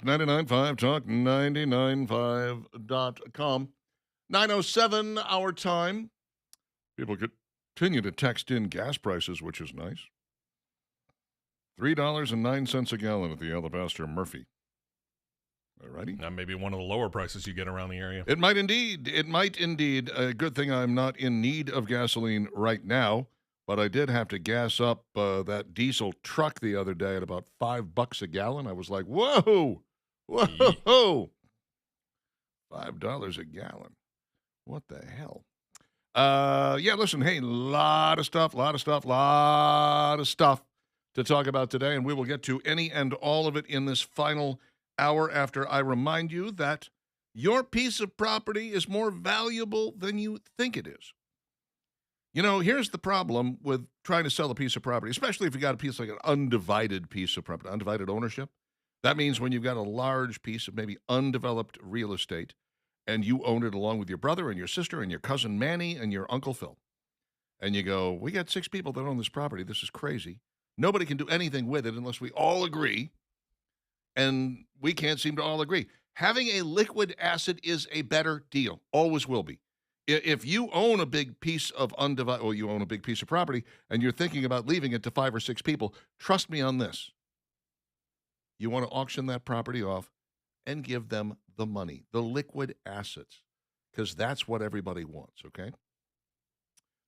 995 Talk 995.com. 9:07 our time. People continue to text in gas prices, which is nice. $3.09 a gallon at the Alabaster Murphy. All righty. That may be one of the lower prices you get around the area. It might indeed. It might indeed. A good thing I'm not in need of gasoline right now, but I did have to gas up that diesel truck the other day at about $5 a gallon. I was like, whoa, $5 a gallon. What the hell? Yeah, listen, hey, lot of stuff to talk about today, and we will get to any and all of it in this final hour after I remind you that your piece of property is more valuable than you think it is. You know, here's the problem with trying to sell a piece of property, especially if you got a piece like an undivided piece of property, undivided ownership. That means when you've got a large piece of maybe undeveloped real estate and you own it along with your brother and your sister and your cousin Manny and your Uncle Phil. And you go, we got 6 people that own this property. This is crazy. Nobody can do anything with it unless we all agree. And we can't seem to all agree. Having a liquid asset is a better deal. Always will be. If you own a big piece of you own a big piece of property and you're thinking about leaving it to 5 or 6 people, trust me on this. You want to auction that property off and give them the money, the liquid assets, because that's what everybody wants, okay?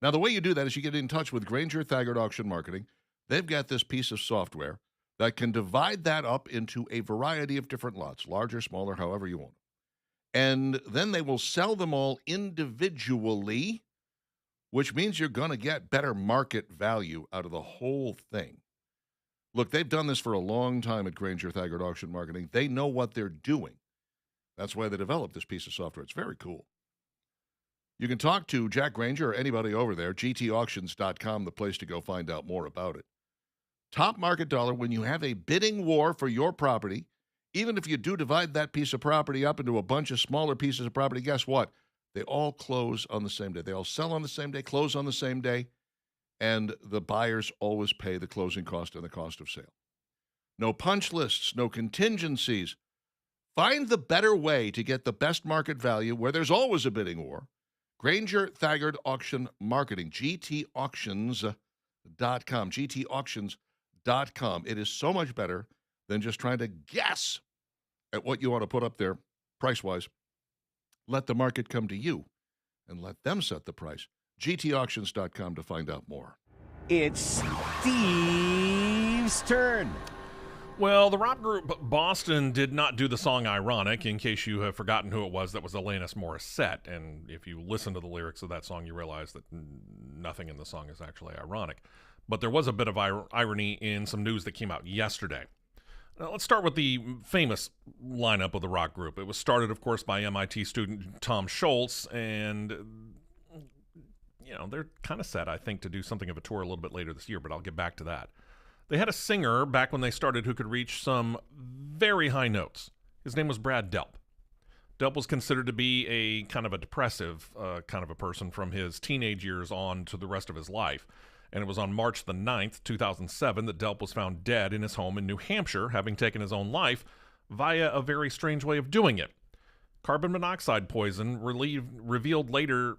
Now, the way you do that is you get in touch with Granger Thaggart Auction Marketing. They've got this piece of software that can divide that up into a variety of different lots, larger, smaller, however you want. And then they will sell them all individually, which means you're going to get better market value out of the whole thing. Look, they've done this for a long time at Granger Thaggart Auction Marketing. They know what they're doing. That's why they developed this piece of software. It's very cool. You can talk to Jack Granger or anybody over there, gtauctions.com, the place to go find out more about it. Top market dollar when you have a bidding war for your property. Even if you do divide that piece of property up into a bunch of smaller pieces of property, guess what? They all close on the same day. They all sell on the same day, close on the same day, and the buyers always pay the closing cost and the cost of sale. No punch lists, no contingencies. Find the better way to get the best market value where there's always a bidding war. Granger Thaggart Auction Marketing, gtauctions.com, gtauctions.com. It is so much better than just trying to guess at what you want to put up there price-wise. Let the market come to you and let them set the price. gtauctions.com to find out more. It's Steve's turn. Well, the rock group Boston did not do the song Ironic, in case you have forgotten who it was. That was Alanis Morissette. And if you listen to the lyrics of that song, you realize that nothing in the song is actually ironic. But there was a bit of irony in some news that came out yesterday. Now, let's start with the famous lineup of the rock group. It was started, of course, by MIT student Tom Scholz, and, you know, they're kind of set, I think, to do something of a tour a little bit later this year, but I'll get back to that. They had a singer back when they started who could reach some very high notes. His name was Brad Delp. Delp was considered to be a kind of a depressive kind of a person from his teenage years on to the rest of his life. And it was on March the 9th, 2007, that Delp was found dead in his home in New Hampshire, having taken his own life via a very strange way of doing it. Carbon monoxide poison revealed later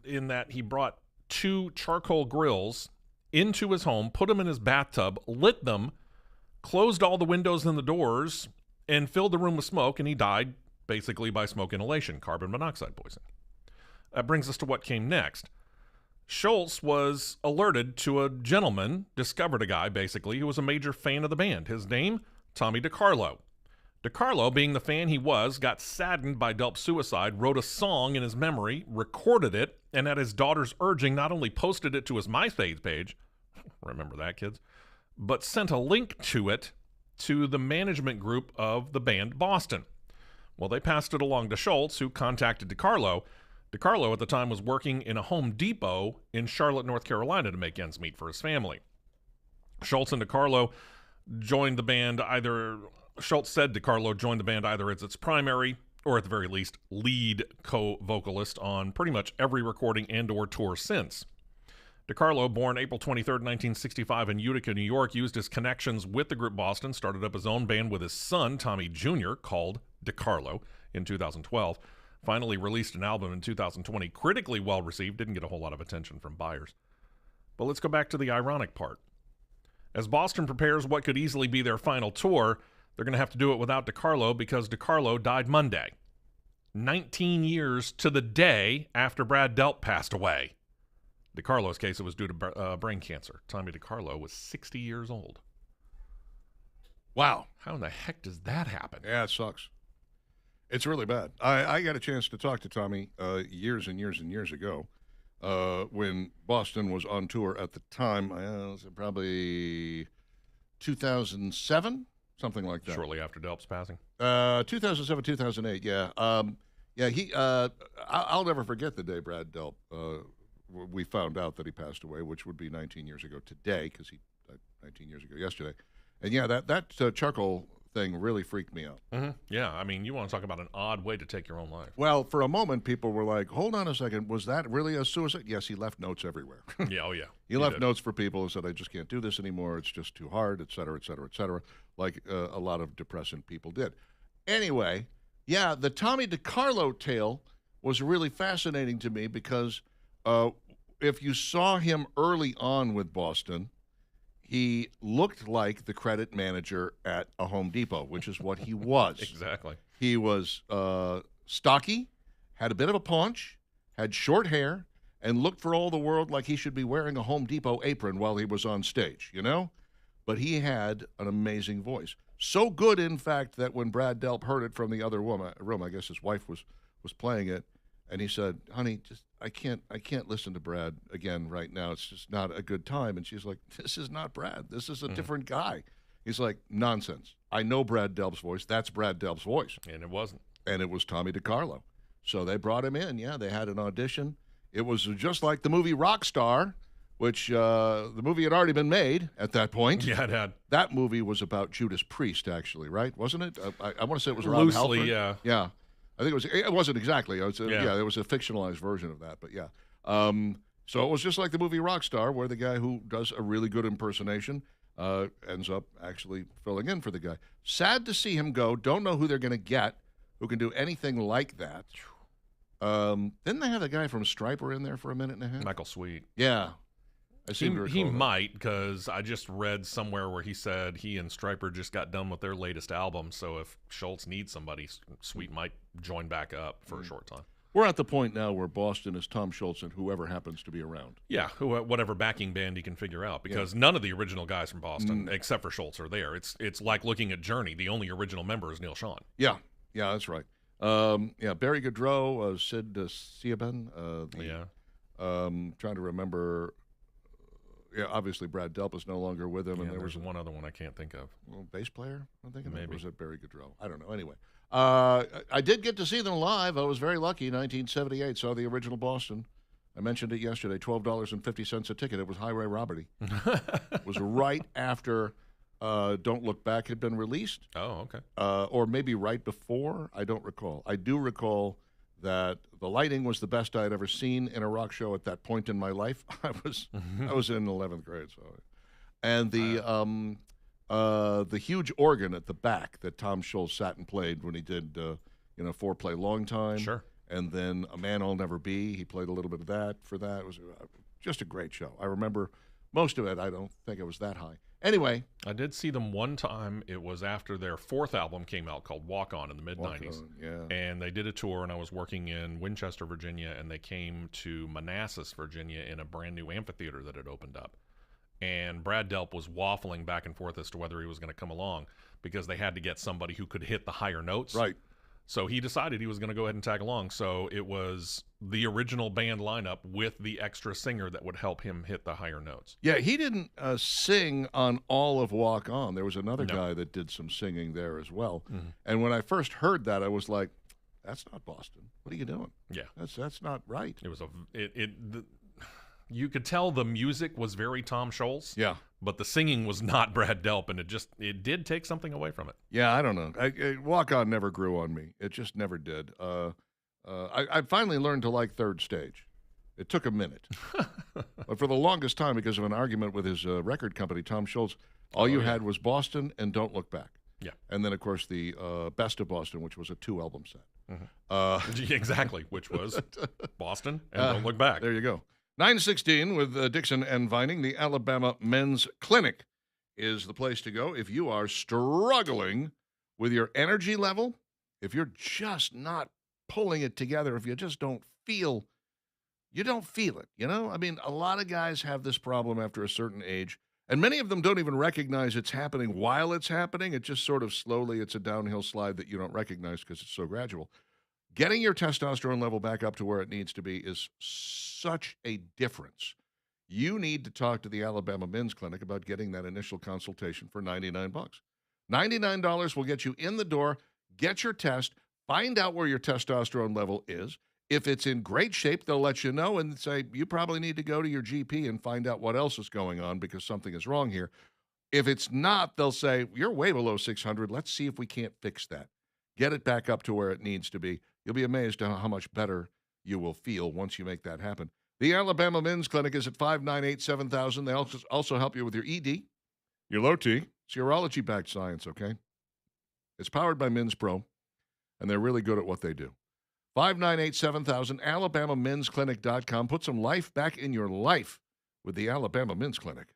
in that he brought 2 charcoal grills into his home, put them in his bathtub, lit them, closed all the windows and the doors, and filled the room with smoke, and he died basically by smoke inhalation, carbon monoxide poison. That brings us to what came next. Scholz was alerted to a gentleman, discovered a guy, basically, who was a major fan of the band. His name, Tommy DiCarlo. DiCarlo, being the fan he was, got saddened by Delp's suicide, wrote a song in his memory, recorded it, and at his daughter's urging, not only posted it to his MySpace page, remember that, kids, but sent a link to it to the management group of the band Boston. Well, they passed it along to Scholz, who contacted DiCarlo. DiCarlo at the time was working in a Home Depot in Charlotte, North Carolina to make ends meet for his family. Scholz and DiCarlo joined the band either... Scholz said DiCarlo joined the band either as its primary or at the very least lead co-vocalist on pretty much every recording and or tour since. DiCarlo, born April 23, 1965 in Utica, New York, used his connections with the group Boston, started up his own band with his son, Tommy Jr., called DiCarlo in 2012. Finally released an album in 2020, critically well received, didn't get a whole lot of attention from buyers. But let's go back to the ironic part. As Boston prepares what could easily be their final tour, they're going to have to do it without DiCarlo because DiCarlo died Monday, 19 years to the day after Brad Delp passed away. DiCarlo's case, it was due to brain cancer. Tommy DiCarlo was 60 years old. Wow. How in the heck does that happen? Yeah, it sucks. It's really bad. I got a chance to talk to Tommy years and years and years ago when Boston was on tour at the time. It was probably 2007, something like that. Shortly after Delp's passing. 2007, 2008, yeah. I'll never forget the day Brad Delp, we found out that he passed away, which would be 19 years ago today, because he died 19 years ago yesterday. And yeah, that chuckle thing really freaked me out. Mm-hmm. Yeah, I mean, you want to talk about an odd way to take your own life. Well, for a moment, people were like, hold on a second, was that really a suicide? Yes, he left notes everywhere. Yeah, oh yeah. He left notes for people and said, I just can't do this anymore, it's just too hard, et cetera, et cetera, et cetera, like a lot of depressant people did. Anyway, yeah, the Tommy DiCarlo tale was really fascinating to me because if you saw him early on with Boston, he looked like the credit manager at a Home Depot, which is what he was. Exactly. He was stocky, had a bit of a paunch, had short hair, and looked for all the world like he should be wearing a Home Depot apron while he was on stage, you know? But he had an amazing voice. So good, in fact, that when Brad Delp heard it from the other room, I guess his wife was playing it, and he said, honey, just I can't listen to Brad again right now. It's just not a good time. And she's like, this is not Brad. This is a different guy. He's like, nonsense. I know Brad Delp's voice. That's Brad Delp's voice. And it wasn't. And it was Tommy DiCarlo. So they brought him in. Yeah, they had an audition. It was just like the movie Rockstar, which the movie had already been made at that point. Yeah, it had. That movie was about Judas Priest, actually, right? Wasn't it? I want to say it was Rob Loosely, Halford. yeah. Yeah. I think it wasn't exactly. It was Yeah. There was a fictionalized version of that, but yeah. So it was just like the movie Rockstar, where the guy who does a really good impersonation ends up actually filling in for the guy. Sad to see him go. Don't know who they're going to get who can do anything like that. Didn't they have the guy from Stryper in there for a minute and a half? Michael Sweet. Yeah. I seem to recall He that. might, because I just read somewhere where he said he and Stryper just got done with their latest album, so if Schultz needs somebody, Sweet might join back up for a short time. We're at the point now where Boston is Tom Schultz and whoever happens to be around. Yeah, whatever backing band he can figure out, because none of the original guys from Boston, except for Schultz, are there. It's like looking at Journey. The only original member is Neil Schon. Yeah, that's right. Barry Goudreau, Sid Sieben. Trying to remember. Yeah, obviously Brad Delp is no longer with him, Yeah, and there there's was one other one I can't think of. bass player. I'm thinking Maybe. Or was it Barry Goudreau? I don't know. Anyway, I did get to see them live. I was very lucky. 1978, saw the original Boston. I mentioned it yesterday. $12.50 a ticket. It was Highway Robbery. It was right after Don't Look Back had been released. Oh, okay. Or maybe right before. I don't recall. I do recall that the lighting was the best I had ever seen in a rock show at that point in my life. I was in 11th grade, so, and the huge organ at the back that Tom Schultz sat and played when he did Foreplay Long Time. Sure. And then A Man I'll Never Be. He played a little bit of that for that. It was just a great show. I remember most of it. I don't think it was that high. Anyway. I did see them one time. It was after their fourth album came out, called Walk On, in the mid-'90s. Yeah. And they did a tour, and I was working in Winchester, Virginia, and they came to Manassas, Virginia, in a brand new amphitheater that had opened up. And Brad Delp was waffling back and forth as to whether he was going to come along, because they had to get somebody who could hit the higher notes. Right. So he decided he was going to go ahead and tag along. So it was the original band lineup with the extra singer that would help him hit the higher notes. Yeah, he didn't sing on all of Walk On. There was another guy that did some singing there as well. Mm-hmm. And when I first heard that, I was like, that's not Boston. What are you doing? Yeah. That's not right. It was you could tell the music was very Tom Schultz. Yeah. But the singing was not Brad Delp, and it did take something away from it. Yeah, I don't know. Walk On never grew on me. It just never did. I finally learned to like Third Stage. It took a minute. But for the longest time, because of an argument with his record company, Tom Schultz, all you had was Boston and Don't Look Back. Yeah. And then, of course, the Best of Boston, which was a 2-album set. Exactly, which was Boston and Don't Look Back. There you go. 9:16 with Dixon and Vining. The Alabama Men's Clinic is the place to go if you are struggling with your energy level, if you're just not pulling it together, if you just don't feel it, you know? I mean, a lot of guys have this problem after a certain age, and many of them don't even recognize it's happening while it's happening. It just sort of slowly, it's a downhill slide that you don't recognize because it's so gradual. Getting your testosterone level back up to where it needs to be is such a difference. You need to talk to the Alabama Men's Clinic about getting that initial consultation for $99. $99 will get you in the door, get your test, find out where your testosterone level is. If it's in great shape, they'll let you know and say, you probably need to go to your GP and find out what else is going on because something is wrong here. If it's not, they'll say, you're way below 600. Let's see if we can't fix that. Get it back up to where it needs to be. You'll be amazed at how much better you will feel once you make that happen. The Alabama Men's Clinic is at 598-7000. They also help you with your ED, your low T. It's urology-backed science, okay? It's powered by Men's Pro, and they're really good at what they do. 598-7000, alabamamensclinic.com. Put some life back in your life with the Alabama Men's Clinic.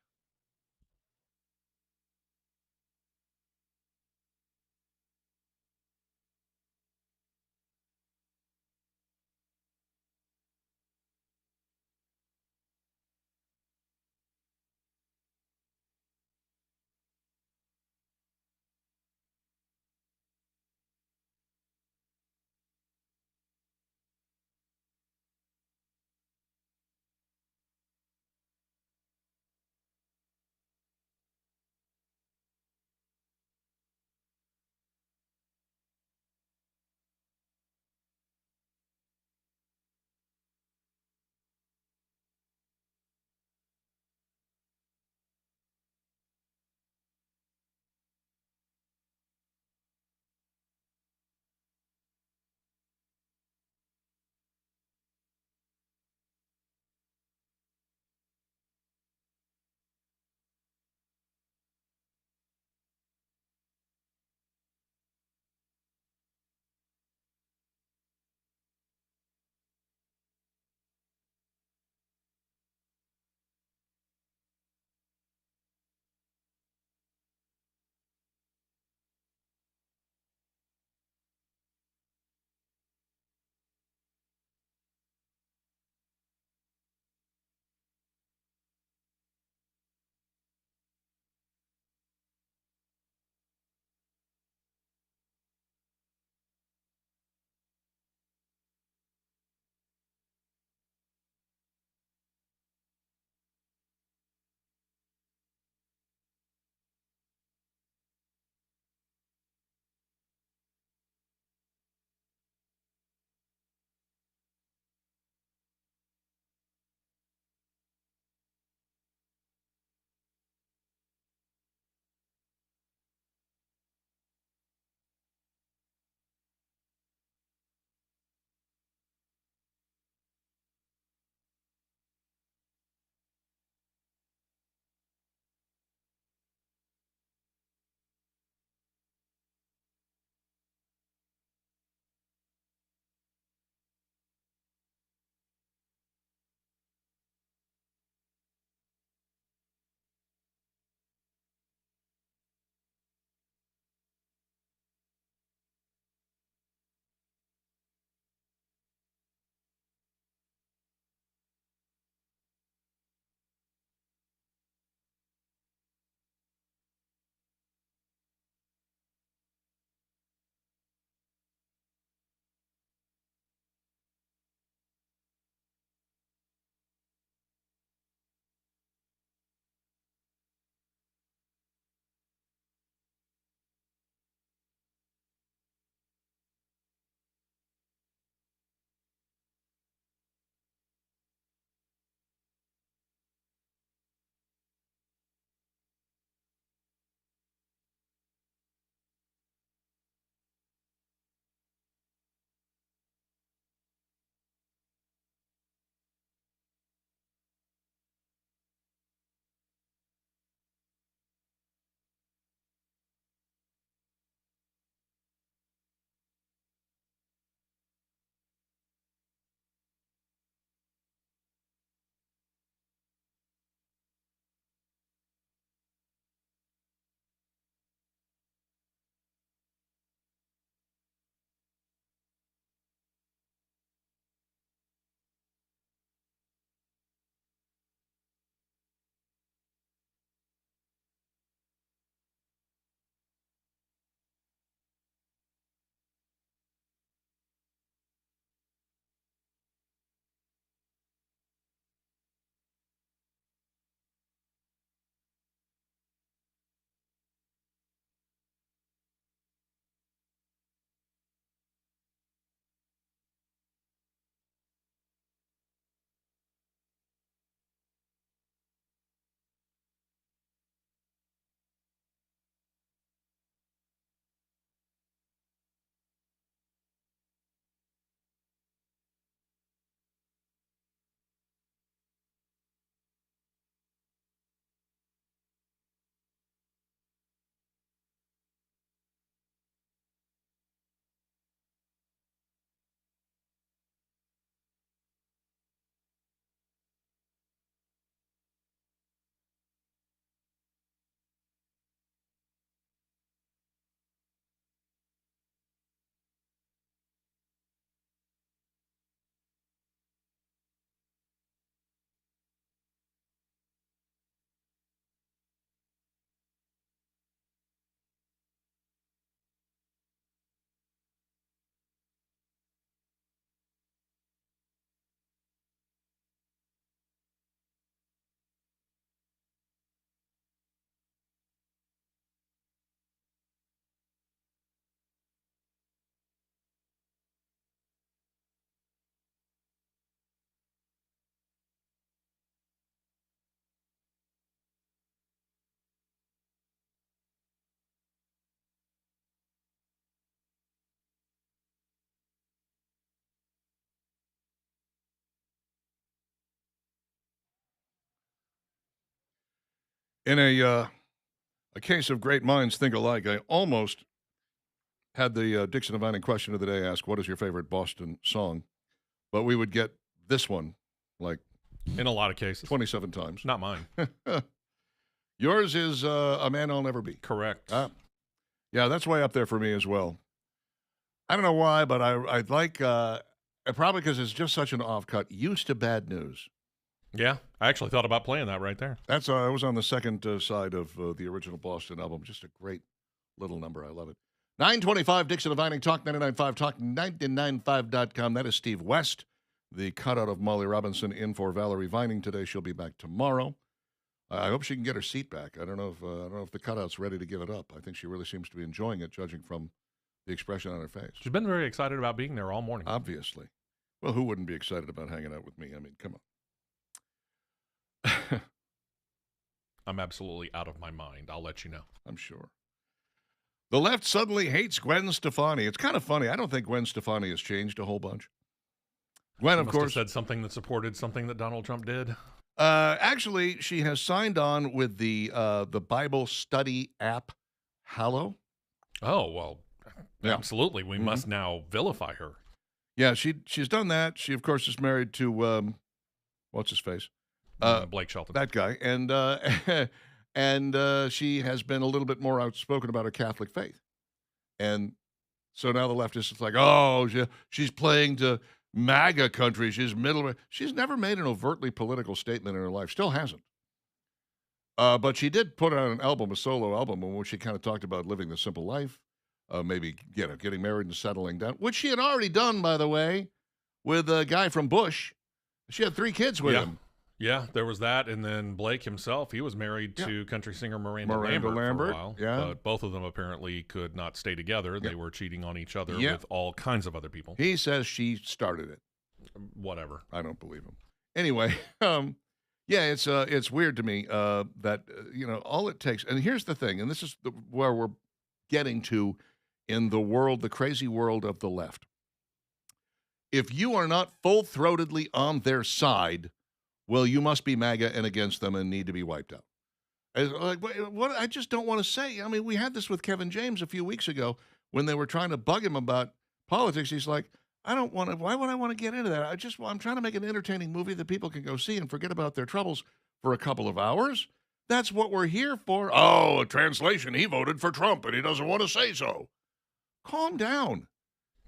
In a case of great minds think alike, I almost had the Dixon and Vining question of the day ask, what is your favorite Boston song? But we would get this one like In a lot of cases. 27 times. Not mine. Yours is A Man I'll Never Be. Correct. Yeah, that's way up there for me as well. I don't know why, but I like, probably because it's just such an off-cut, Used to Bad News. Yeah, I actually thought about playing that right there. That's I was on the second side of the original Boston album. Just a great little number. I love it. 925 Dixon and Vining, Talk 99.5, Talk995.com. That is Steve West, the cutout of Molly Robinson, in for Valerie Vining today. She'll be back tomorrow. I hope she can get her seat back. I don't know if the cutout's ready to give it up. I think she really seems to be enjoying it, judging from the expression on her face. She's been very excited about being there all morning. Obviously. Well, who wouldn't be excited about hanging out with me? I mean, come on. I'm absolutely out of my mind. I'll let you know. I'm sure. The left suddenly hates Gwen Stefani. It's kind of funny. I don't think Gwen Stefani has changed a whole bunch. Gwen, She of must have course, said something that supported something that Donald Trump did. actually, she has signed on with the Bible study app Hallow. Oh, well, Yeah. absolutely. We must now vilify her. Yeah, she's done that. She, of course, is married to what's his face, Blake Shelton. that guy, and and she has been a little bit more outspoken about her Catholic faith, and so now the leftists is like, oh, she's playing to MAGA country. She's middle. She's never made an overtly political statement in her life. Still hasn't. But she did put out an album, a solo album, in which she kind of talked about living the simple life, maybe getting married and settling down, which she had already done, by the way, with a guy from Bush. She had 3 kids with him. Yeah, there was that, and then Blake himself, he was married to country singer Miranda Lambert for a while. Yeah. But both of them apparently could not stay together. They were cheating on each other Yeah. with all kinds of other people. He says she started it. Whatever. I don't believe him. Anyway, yeah, it's weird to me that all it takes. And here's the thing, and this is where we're getting to in the world, the crazy world of the left. If you are not full-throatedly on their side, well, you must be MAGA and against them and need to be wiped out. What I just don't want to say. I mean, we had this with Kevin James a few weeks ago when they were trying to bug him about politics. He's like, I don't want to. Why would I want to get into that? I'm trying to make an entertaining movie that people can go see and forget about their troubles for a couple of hours. That's what we're here for. Oh, a translation. He voted for Trump and he doesn't want to say so. Calm down.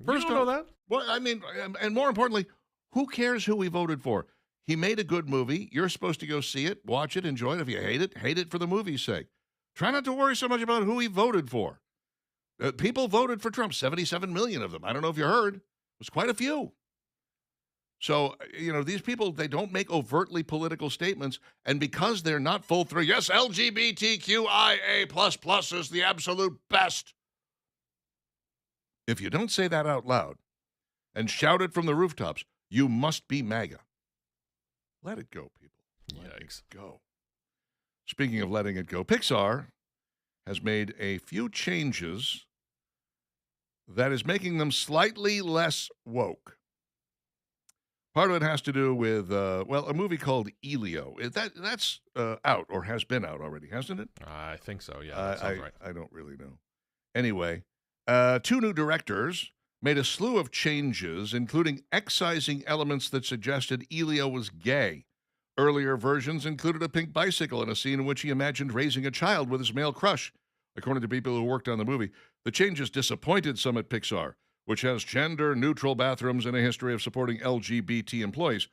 First, you don't know that? Well, I mean, and more importantly, who cares who he voted for? He made a good movie. You're supposed to go see it, watch it, enjoy it. If you hate it for the movie's sake. Try not to worry so much about who he voted for. People voted for Trump, 77 million of them. I don't know if you heard. It was quite a few. So, these people, they don't make overtly political statements. And because they're not full through, yes, LGBTQIA++ is the absolute best. If you don't say that out loud and shout it from the rooftops, you must be MAGA. Let it go, people. Let it go. Speaking of letting it go, Pixar has made a few changes that is making them slightly less woke. Part of it has to do with, a movie called Elio. That's out or has been out already, hasn't it? I think so, yeah. That sounds right. I don't really know. Anyway, 2 new directors made a slew of changes, including excising elements that suggested Elio was gay. Earlier versions included a pink bicycle and a scene in which he imagined raising a child with his male crush. According to people who worked on the movie, the changes disappointed some at Pixar, which has gender-neutral bathrooms and a history of supporting LGBT employees.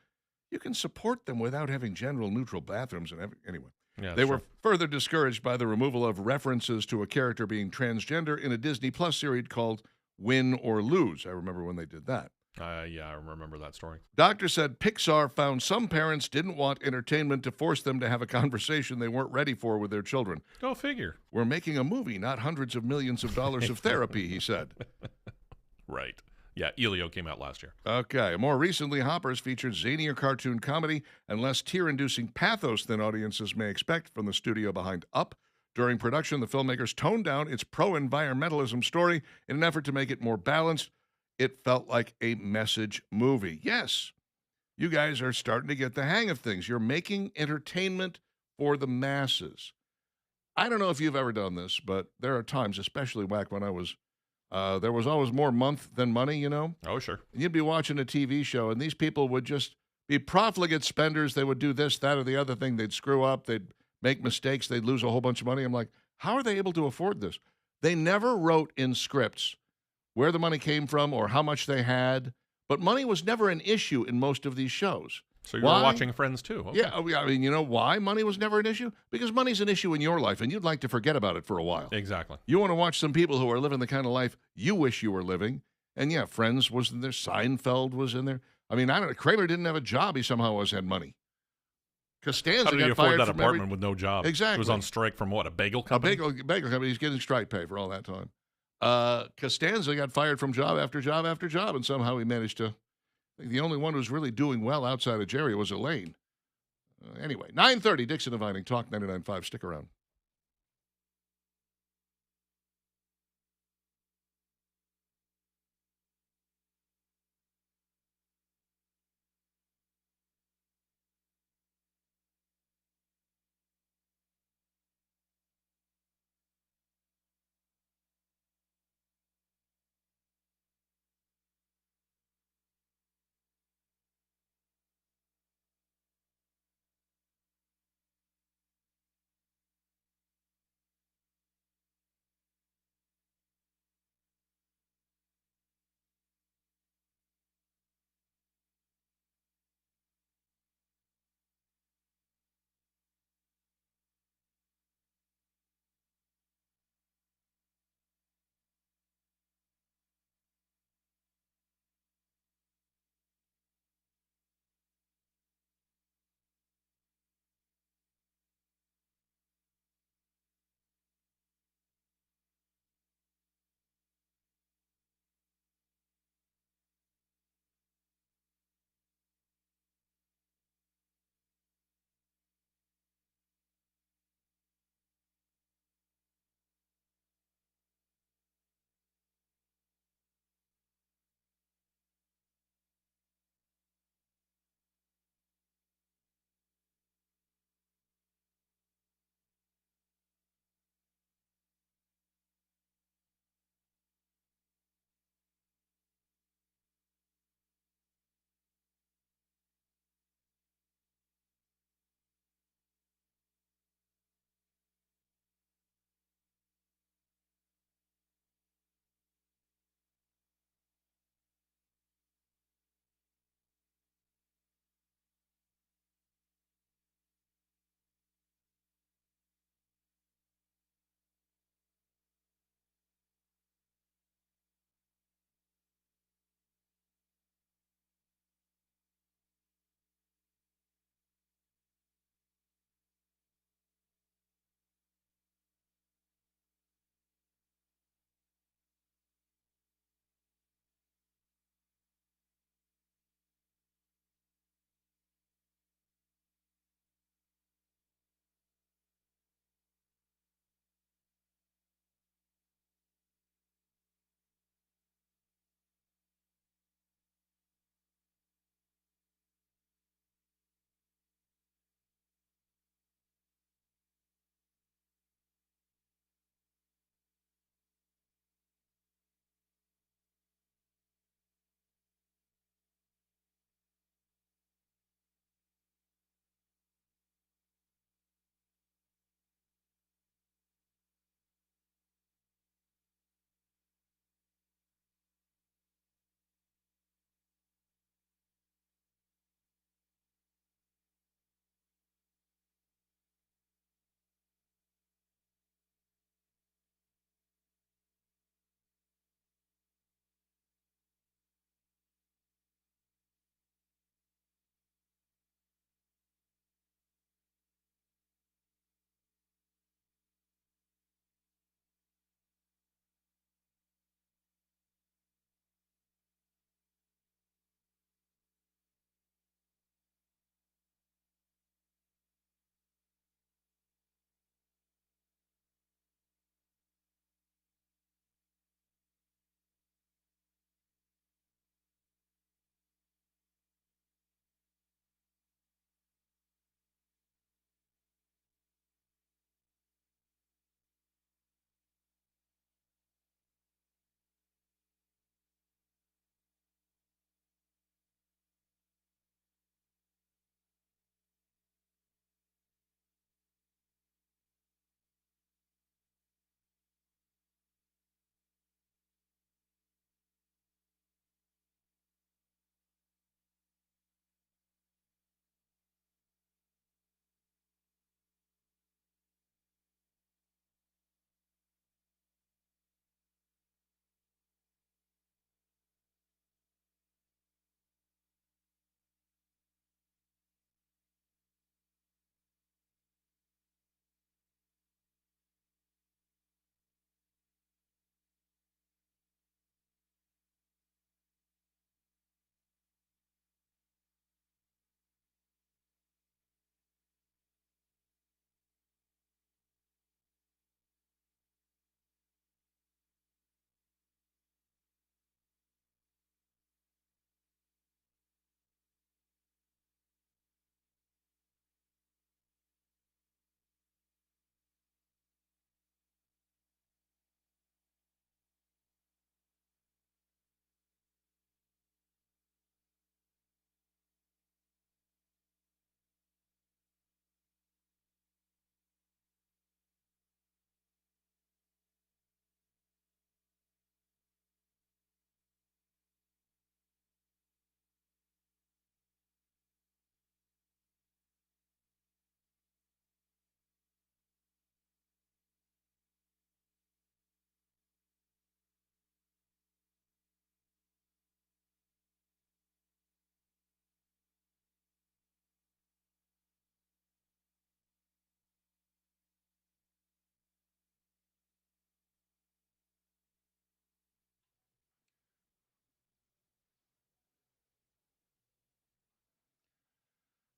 You can support them without having gender-neutral bathrooms. Anyway, they were further discouraged by the removal of references to a character being transgender in a Disney Plus series called Win or Lose. I remember when they did that. Yeah, I remember that story. Doctor said Pixar found some parents didn't want entertainment to force them to have a conversation they weren't ready for with their children. Go figure. We're making a movie, not hundreds of millions of dollars of therapy, he said. Right. Yeah, Elio came out last year. Okay. More recently, Hoppers featured zanier cartoon comedy and less tear-inducing pathos than audiences may expect from the studio behind Up. During production, the filmmakers toned down its pro-environmentalism story in an effort to make it more balanced. It felt like a message movie. Yes, you guys are starting to get the hang of things. You're making entertainment for the masses. I don't know if you've ever done this, but there are times, especially back when there was always more month than money, you know? Oh, sure. And you'd be watching a TV show, and these people would just be profligate spenders. They would do this, that, or the other thing. They'd screw up. They'd make mistakes. They'd lose a whole bunch of money. I'm like, how are they able to afford this? They never wrote in scripts where the money came from or how much they had, but money was never an issue in most of these shows. So you Why? were watching Friends too. Okay. Yeah, I mean, you know why money was never an issue? Because money's an issue in your life, and you'd like to forget about it for a while. Exactly. You want to watch some people who are living the kind of life you wish you were living. And yeah, Friends was in there. Seinfeld was in there. I mean, I don't know. Kramer didn't have a job. He somehow always had money. Costanza How did he got afford fired that from apartment with no job? Exactly. He was on strike from what, a bagel a company? bagel company. He's getting strike pay for all that time. Costanza got fired from job after job after job, and somehow he managed to. I think the only one who's really doing well outside of Jerry was Elaine. Anyway, 9:30, Dixon and Vining, Talk 99.5. Stick around.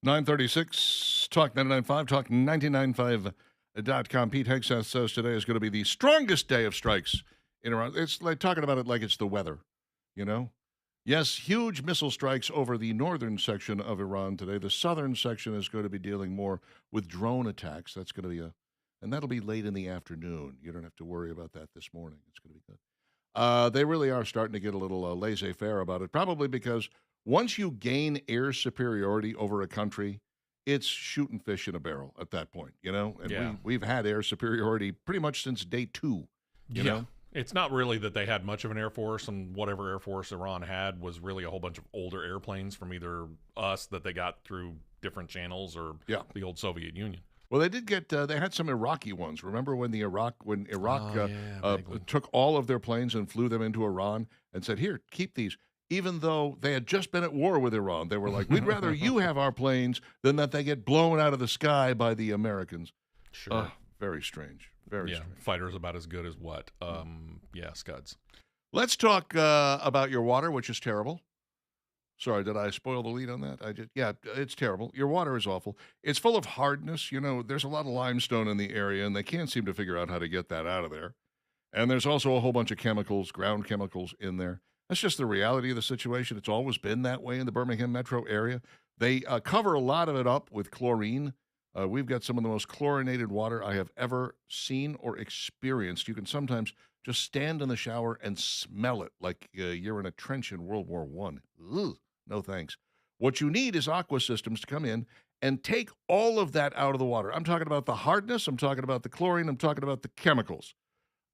936, Talk 99.5, Talk 99.5.com. Pete Hegseth says today is going to be the strongest day of strikes in Iran. It's like talking about it like it's the weather, you know? Yes, huge missile strikes over the northern section of Iran today. The southern section is going to be dealing more with drone attacks. That's going to be and that'll be late in the afternoon. You don't have to worry about that this morning. It's going to be good. They really are starting to get a little laissez-faire about it, probably because once you gain air superiority over a country, it's shooting fish in a barrel at that point, you know? And Yeah. we've had air superiority pretty much since day 2, you know? It's not really that they had much of an Air Force, and whatever Air Force Iran had was really a whole bunch of older airplanes from either us that they got through different channels or the old Soviet Union. Well, they did get. They had some Iraqi ones. Remember when Iraq vaguely. took all of their planes and flew them into Iran and said, "Here, keep these." Even though they had just been at war with Iran, they were like, "We'd rather you have our planes than that they get blown out of the sky by the Americans." Sure. Very strange. Very strange. Fighters about as good as what? Scuds. Let's talk about your water, which is terrible. Sorry, did I spoil the lead on that? It's terrible. Your water is awful. It's full of hardness. You know, there's a lot of limestone in the area, and they can't seem to figure out how to get that out of there. And there's also a whole bunch of chemicals, ground chemicals in there. That's just the reality of the situation. It's always been that way in the Birmingham metro area. They cover a lot of it up with chlorine. We've got some of the most chlorinated water I have ever seen or experienced. You can sometimes just stand in the shower and smell it like you're in a trench in World War I. Ugh. No thanks. What you need is Aqua Systems to come in and take all of that out of the water. I'm talking about the hardness. I'm talking about the chlorine. I'm talking about the chemicals.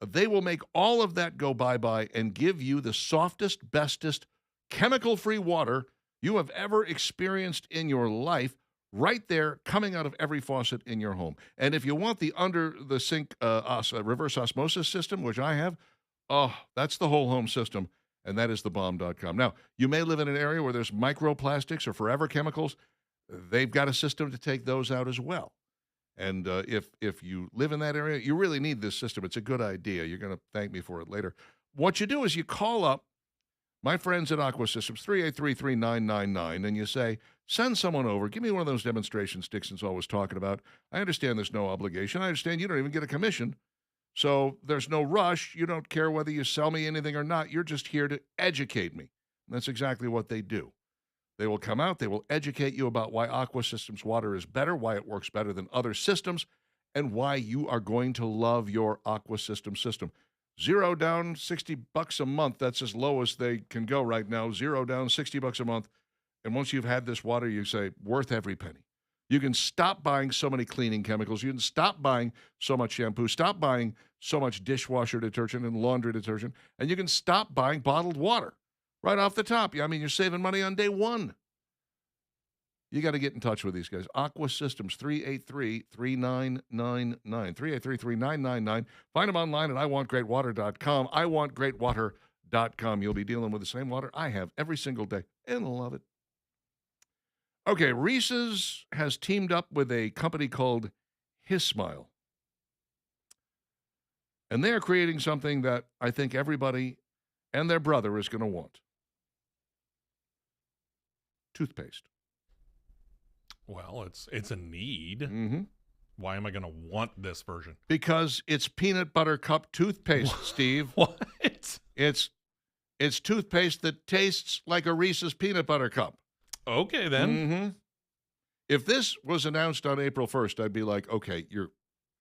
They will make all of that go bye-bye and give you the softest, bestest, chemical-free water you have ever experienced in your life right there coming out of every faucet in your home. And if you want the under-the-sink reverse osmosis system, which I have, that's the whole home system. And that is thebomb.com. Now, you may live in an area where there's microplastics or forever chemicals. They've got a system to take those out as well. And if you live in that area, you really need this system. It's a good idea. You're going to thank me for it later. What you do is you call up my friends at Aqua Systems, 383-3999, and you say, send someone over. Give me one of those demonstrations Dixon's always talking about. I understand there's no obligation. I understand you don't even get a commission. So there's no rush. You don't care whether you sell me anything or not. You're just here to educate me. And that's exactly what they do. They will come out. They will educate you about why Aqua Systems water is better, why it works better than other systems, and why you are going to love your Aqua Systems system. Zero down, $60 a month. That's as low as they can go right now. Zero down, $60 a month. And once you've had this water, you say, worth every penny. You can stop buying so many cleaning chemicals. You can stop buying so much shampoo, stop buying so much dishwasher detergent and laundry detergent, and you can stop buying bottled water right off the top. I mean, you're saving money on day one. You got to get in touch with these guys. Aqua Systems, 383-3999, 383-3999. Find them online at iwantgreatwater.com, iwantgreatwater.com. You'll be dealing with the same water I have every single day, and love it. Okay, Reese's has teamed up with a company called Hismile. And they are creating something that I think everybody and their brother is going to want. Toothpaste. Well, it's a need. Mm-hmm. Why am I going to want this version? Because it's peanut butter cup toothpaste, Steve. What? It's toothpaste that tastes like a Reese's peanut butter cup. Okay, then. Mm-hmm. If this was announced on April 1st, I'd be like, okay, you're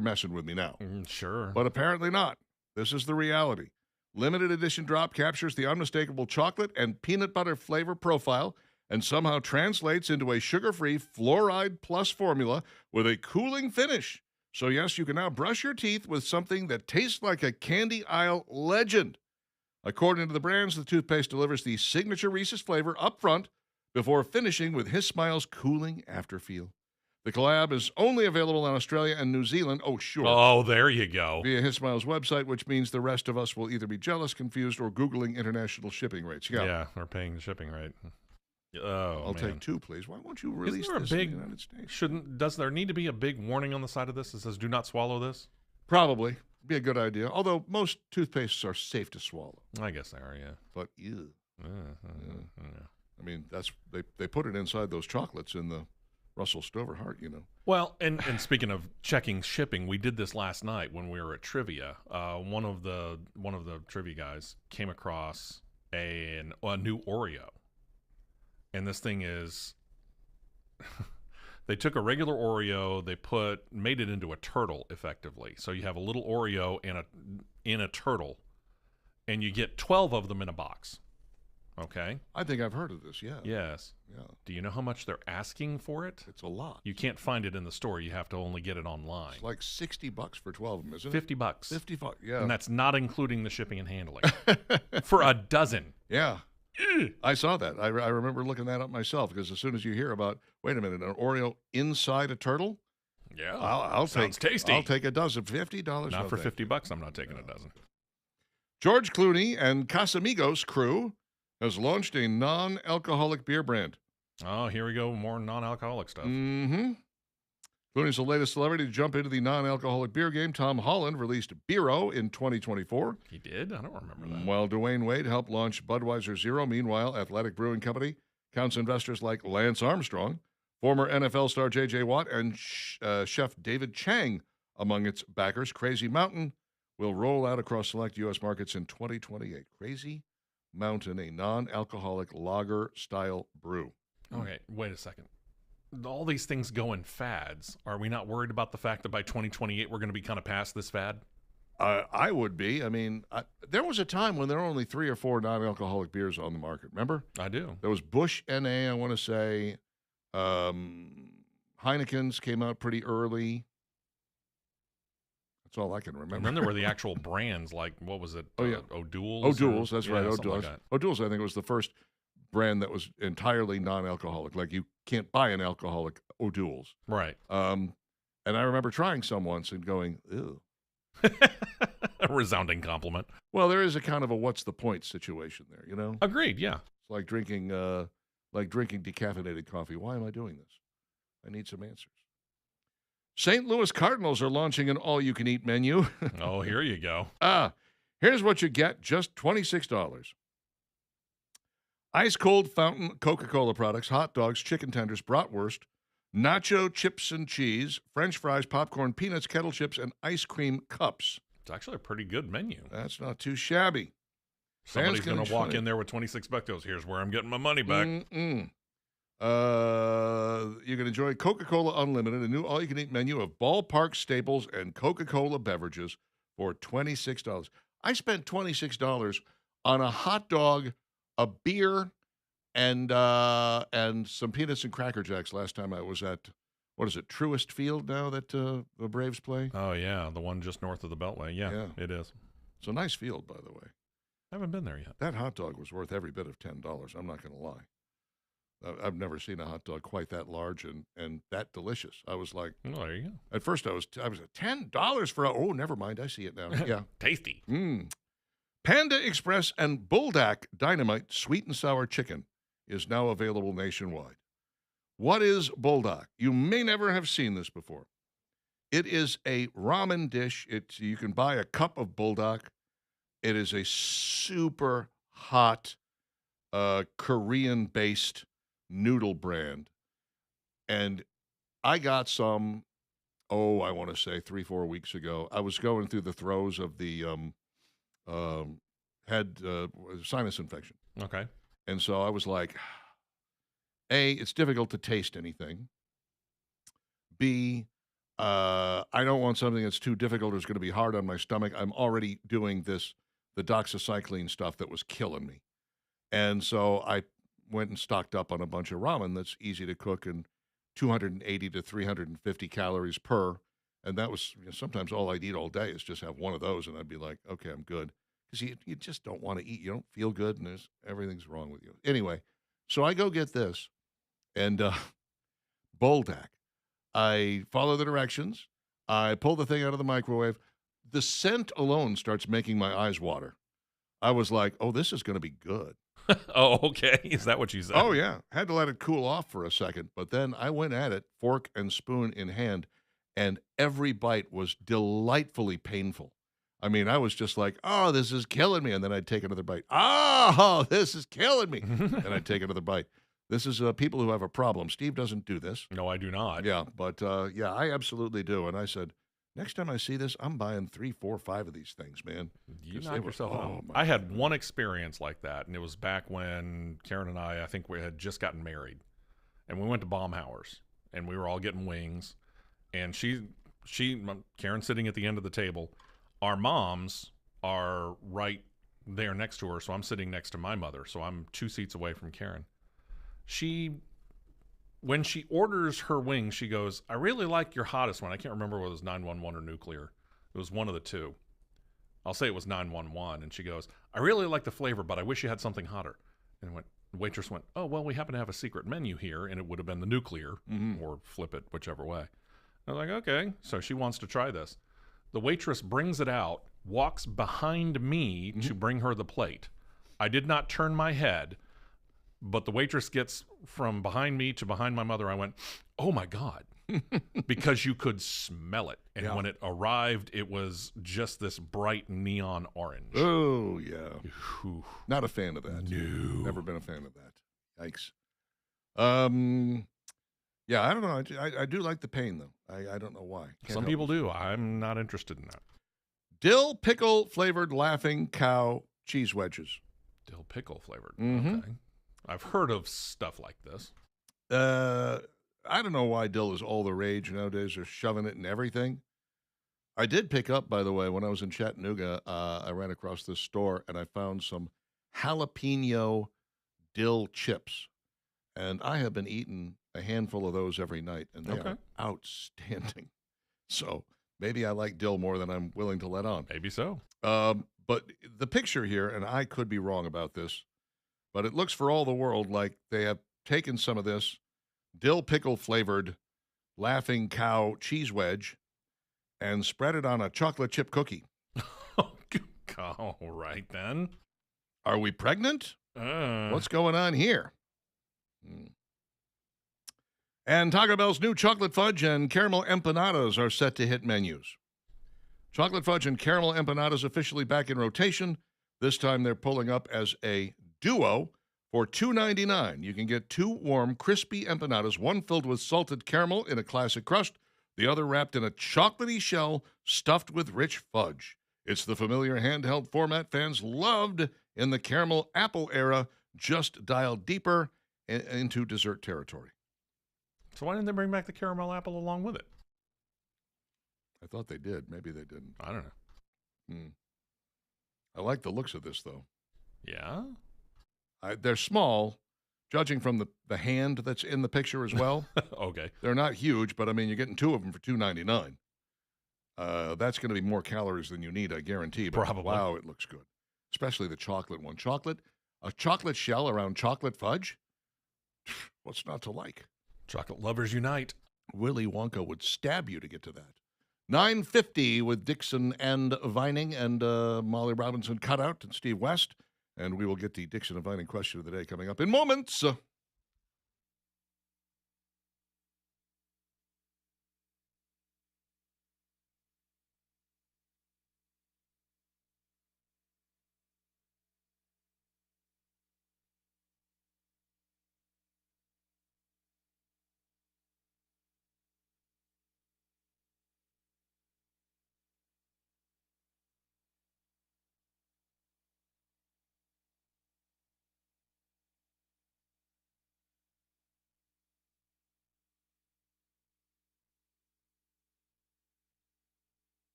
messing with me now. Sure. But apparently not. This is the reality. Limited edition drop captures the unmistakable chocolate and peanut butter flavor profile and somehow translates into a sugar-free fluoride plus formula with a cooling finish. So yes, you can now brush your teeth with something that tastes like a candy aisle legend. According to the brands, the toothpaste delivers the signature Reese's flavor up front before finishing with Hismile's cooling afterfeel. The collab is only available in Australia and New Zealand. Oh, sure. Oh, there you go. Via Hismile's website, which means the rest of us will either be jealous, confused, or Googling international shipping rates. Yeah, or paying the shipping rate. Oh, I'll take 2, please. Why won't you release this in the United States? Does there need to be a big warning on the side of this that says, do not swallow this? Probably. Be a good idea. Although most toothpastes are safe to swallow. I guess they are, yeah. But, ew. Yeah. I mean, they put it inside those chocolates in the Russell Stoverhart, Well, and speaking of checking shipping, we did this last night when we were at trivia. One of the trivia guys came across a new Oreo, and this thing is they took a regular Oreo, they made it into a turtle effectively. So you have a little Oreo in a turtle, and you get 12 of them in a box. Okay. I think I've heard of this, yeah. Yes. Yeah. Do you know how much they're asking for it? It's a lot. You can't find it in the store. You have to only get it online. It's like $60 for 12 of them, isn't it? $50. $50, yeah. And that's not including the shipping and handling. For a dozen. Yeah. I saw that. I remember looking that up myself because as soon as you hear about, wait a minute, an Oreo inside a turtle? Yeah. I'll sounds take tasty. I'll take a dozen. $50. Not for $50. I'm not taking a dozen. George Clooney and Casamigos crew has launched a non-alcoholic beer brand. Oh, here we go. More non-alcoholic stuff. Mm-hmm. Clooney's the latest celebrity to jump into the non-alcoholic beer game. Tom Holland released Beero in 2024. He did? I don't remember that. While Dwayne Wade helped launch Budweiser Zero. Meanwhile, Athletic Brewing Company counts investors like Lance Armstrong, former NFL star J.J. Watt, and chef David Chang among its backers. Crazy Mountain will roll out across select U.S. markets in 2028. Crazy Mountain, a non-alcoholic lager-style brew. Okay, wait a second. All these things go in fads. Are we not worried about the fact that by 2028 we're going to be kind of past this fad? I would be. I mean, there was a time when there were only 3 or 4 non-alcoholic beers on the market. Remember? I do. There was Busch NA, I want to say. Heineken's came out pretty early. That's all I can remember. And then there were the actual brands, like, what was it? Oh, yeah. O'Doul's? O'Doul's, that's right. something O'Doul's. like that. O'Doul's, I think, was the first brand that was entirely non-alcoholic. Like, you can't buy an alcoholic O'Doul's. Right. And I remember trying some once and going, ew. A resounding compliment. Well, there is a kind of a what's the point situation there, Agreed, yeah. It's like drinking decaffeinated coffee. Why am I doing this? I need some answers. St. Louis Cardinals are launching an all-you-can-eat menu. Oh, here you go. Here's what you get, just $26. Ice-cold fountain Coca-Cola products, hot dogs, chicken tenders, bratwurst, nacho chips and cheese, French fries, popcorn, peanuts, kettle chips, and ice cream cups. It's actually a pretty good menu. That's not too shabby. Somebody's Fans can going to walk enjoy in there with $26. Goes, here's where I'm getting my money back. You can enjoy Coca-Cola Unlimited, a new all-you-can-eat menu of ballpark staples and Coca-Cola beverages for $26. I spent $26 on a hot dog, a beer, and some peanuts and Cracker Jacks last time I was at, what is it, Truist Field now that the Braves play? Oh, yeah, the one just north of the Beltway. Yeah, it is. It's a nice field, by the way. I haven't been there yet. That hot dog was worth every bit of $10. I'm not going to lie. I've never seen a hot dog quite that large and that delicious. I was like, oh, there you go. At first I was at $10 for oh, never mind. I see it now. Yeah. Tasty. Panda Express and Buldak Dynamite Sweet and Sour Chicken is now available nationwide. What is Buldak? You may never have seen this before. It is a ramen dish. You can buy a cup of Buldak. It is a super hot Korean-based noodle brand. And I got some, I want to say 3-4 weeks ago. I was going through the throes of the had sinus infection. Okay. And so I was like, A, it's difficult to taste anything. B, I don't want something that's too difficult or is going to be hard on my stomach. I'm already doing the doxycycline stuff that was killing me. And so I went and stocked up on a bunch of ramen that's easy to cook and 280 to 350 calories per. And that was sometimes all I'd eat all day is just have one of those. And I'd be like, okay, I'm good. Because you just don't want to eat. You don't feel good and everything's wrong with you. Anyway, so I go get this and Buldak. I follow the directions. I pull the thing out of the microwave. The scent alone starts making my eyes water. I was like, oh, this is going to be good. Oh, okay. Is that what you said? Oh, yeah. Had to let it cool off for a second. But then I went at it, fork and spoon in hand, and every bite was delightfully painful. I mean, I was just like, oh, this is killing me. And then I'd take another bite. Oh, this is killing me. And I'd take another bite. This is people who have a problem. Steve doesn't do this. No, I do not. Yeah, but yeah, I absolutely do. And I said, next time I see this, I'm buying 3, 4, 5 of these things, man. You 'Cause they knock were- yourself oh, out. my I had one experience like that, and it was back when Karen and I think we had just gotten married, and we went to Baumhauer's, and we were all getting wings, and Karen's sitting at the end of the table. Our moms are right there next to her, so I'm sitting next to my mother, so I'm 2 seats away from Karen. When she orders her wings, she goes, "I really like your hottest one." I can't remember whether it was 911 or nuclear. It was one of the two. I'll say it was 911. And she goes, "I really like the flavor, but I wish you had something hotter." And the waitress went, "Oh, well, we happen to have a secret menu here," and it would have been the nuclear, or flip it, whichever way. I was like, okay, so she wants to try this. The waitress brings it out, walks behind me to bring her the plate. I did not turn my head, but the waitress gets from behind me to behind my mother. I went, "Oh my God," because you could smell it. And Yeah. when it arrived, it was just this bright neon orange. Oh, yeah. Whew. Not a fan of that. No. Never been a fan of that. Yikes. Yeah, I don't know. I do like the pain, though. I don't know why. Can't Some help people it. do. I'm not interested in that. Dill pickle flavored Laughing Cow cheese wedges. Dill pickle flavored. Mhm. Okay. I've heard of stuff like this. I don't know why dill is all the rage nowadays. They're shoving it in everything. I did pick up, by the way, when I was in Chattanooga, I ran across this store and I found some jalapeno dill chips. And I have been eating a handful of those every night, and they Okay. are outstanding. So maybe I like dill more than I'm willing to let on. Maybe so. But the picture here, and I could be wrong about this, but it looks for all the world like they have taken some of this dill pickle flavored Laughing Cow cheese wedge and spread it on a chocolate chip cookie. All right, then. Are we pregnant? What's going on here? And Taco Bell's new chocolate fudge and caramel empanadas are set to hit menus. Chocolate fudge and caramel empanadas officially back in rotation. This time they're pulling up as a duo for $2.99. You can get 2 warm, crispy empanadas, one filled with salted caramel in a classic crust, the other wrapped in a chocolatey shell stuffed with rich fudge. It's the familiar handheld format fans loved in the caramel apple era, just dialed deeper into dessert territory. So why didn't they bring back the caramel apple along with it? I thought they did. Maybe they didn't. I don't know. I like the looks of this, though. Yeah? They're small, judging from the hand that's in the picture as well. Okay. They're not huge, but I mean, you're getting 2 of them for $2.99. That's going to be more calories than you need, I guarantee. But Probably. wow, it looks good, especially the chocolate one. A chocolate shell around chocolate fudge. What's not to like? Chocolate lovers unite. Willy Wonka would stab you to get to that. 9:50 with Dixon and Vining and Molly Robinson cutout and Steve West. And we will get the Dixon and Vining question of the day coming up in moments.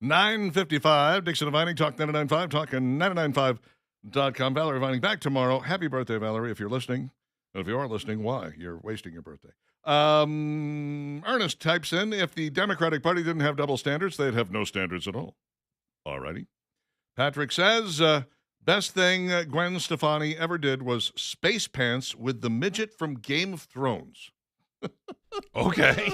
9:55, Dixon and Vining, Talk 99.5, talk995.com. Valerie Vining back tomorrow. Happy birthday, Valerie, if you're listening. And if you are listening, why? You're wasting your birthday. Ernest types in, if the Democratic Party didn't have double standards, they'd have no standards at all. All righty. Patrick says, best thing Gwen Stefani ever did was space pants with the midget from Game of Thrones. Okay.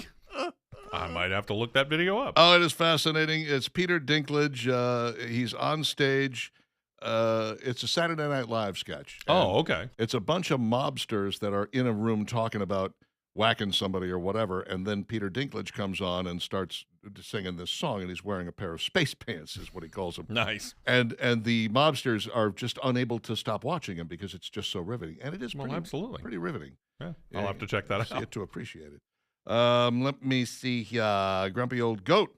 I might have to look that video up. Oh, it is fascinating. It's Peter Dinklage. He's on stage. It's a Saturday Night Live sketch. Oh, okay. It's a bunch of mobsters that are in a room talking about whacking somebody or whatever, and then Peter Dinklage comes on and starts singing this song, and he's wearing a pair of space pants, is what he calls them. Nice. And the mobsters are just unable to stop watching him because it's just so riveting, and it is Absolutely. pretty riveting. Yeah, I'll have to check that See out. it to appreciate it. Let me see here. Grumpy Old Goat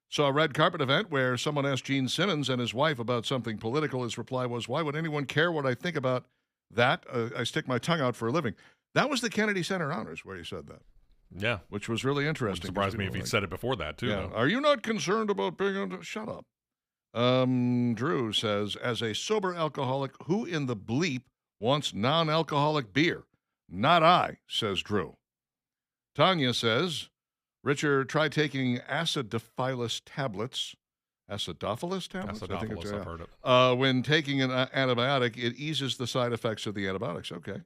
saw a red carpet event where someone asked Gene Simmons and his wife about something political. His reply was, "Why would anyone care what I think about that? I stick my tongue out for a living." That was the Kennedy Center Honors where he said that, Yeah. which was really Wouldn't interesting. surprise me if he'd said it before that, too. Yeah. Though. Are you not concerned about being on? Shut up. Drew says, as a sober alcoholic, who in the bleep wants non-alcoholic beer? Not I, says Drew. Tanya says, Richard, try taking acidophilus tablets. Acidophilus tablets? I think Acidophilus, I've heard it. when taking an antibiotic, it eases the side effects of the antibiotics. Okay.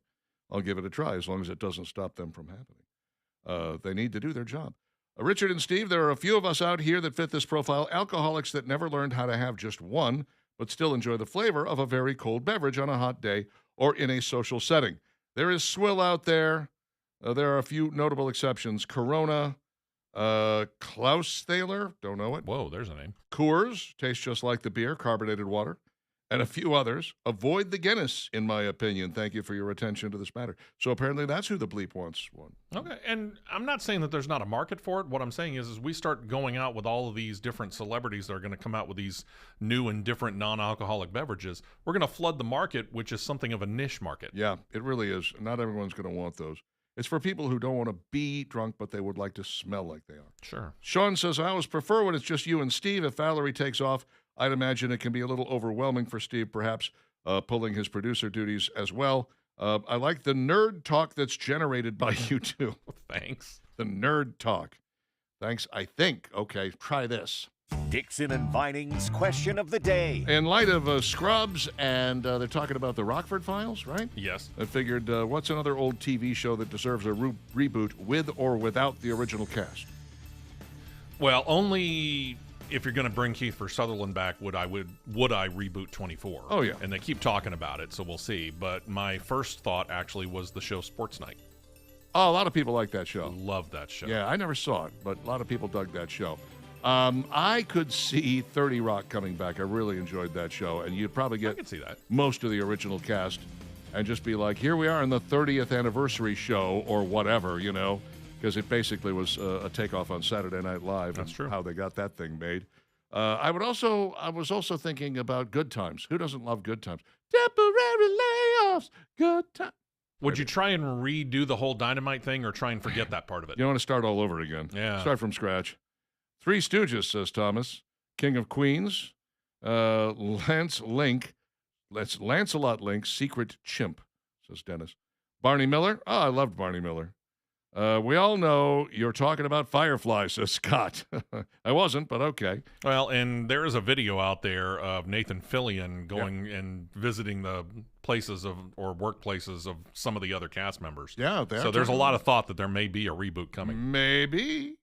I'll give it a try as long as it doesn't stop them from happening. They need to do their job. Richard and Steve, there are a few of us out here that fit this profile, alcoholics that never learned how to have just one, but still enjoy the flavor of a very cold beverage on a hot day or in a social setting. There is swill out there. There are a few notable exceptions. Corona, Klausthaler, don't know it. Whoa, there's a name. Coors, tastes just like the beer, carbonated water, and a few others. Avoid the Guinness, in my opinion. Thank you for your attention to this matter. So apparently that's who the bleep wants one. Okay, and I'm not saying that there's not a market for it. What I'm saying is we start going out with all of these different celebrities that are going to come out with these new and different non-alcoholic beverages. We're going to flood the market, which is something of a niche market. Yeah, it really is. Not everyone's going to want those. It's for people who don't want to be drunk, but they would like to smell like they are. Sure. Sean says, I always prefer when it's just you and Steve. If Valerie takes off, I'd imagine it can be a little overwhelming for Steve, perhaps pulling his producer duties as well. I like the nerd talk that's generated by you two. Thanks. The nerd talk. Thanks, I think. Okay, try this. Dixon and Vining's question of the day. In light of Scrubs, and they're talking about the Rockford Files, right? Yes. I figured, what's another old TV show that deserves a reboot with or without the original cast? Well, only if you're going to bring Kiefer Sutherland back would I reboot 24. Oh, yeah. And they keep talking about it, so we'll see. But my first thought actually was the show Sports Night. Oh, a lot of people like that show. Love that show. Yeah, I never saw it, but a lot of people dug that show. I could see 30 Rock coming back. I really enjoyed that show, and you'd probably I get can see that. most of the original cast and just be like, here we are in the 30th anniversary show or whatever, you know, because it basically was a takeoff on Saturday Night Live. That's and true. How they got that thing made. I was also thinking about Good Times. Who doesn't love Good Times? Temporary layoffs, good time. Would you try and redo the whole Dynamite thing or try and forget that part of it? You want to start all over again. Yeah. Start from scratch. Three Stooges, says Thomas. King of Queens. Lancelot Link, Secret Chimp, says Dennis. Barney Miller. Oh, I loved Barney Miller. We all know you're talking about Firefly, says Scott. I wasn't, but okay. Well, and there is a video out there of Nathan Fillion going and visiting the places or workplaces of some of the other cast members. Yeah. So there's a lot of thought that there may be a reboot coming. Maybe.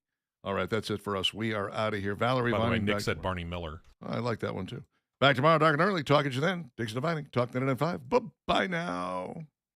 All right, that's it for us. We are out of here. Valerie By the way, Vining. Nick said Barney Miller. I like that one, too. Back tomorrow, dark and early. Talking to you then. Dixon Vining. Talk 99.5. Bye-bye now.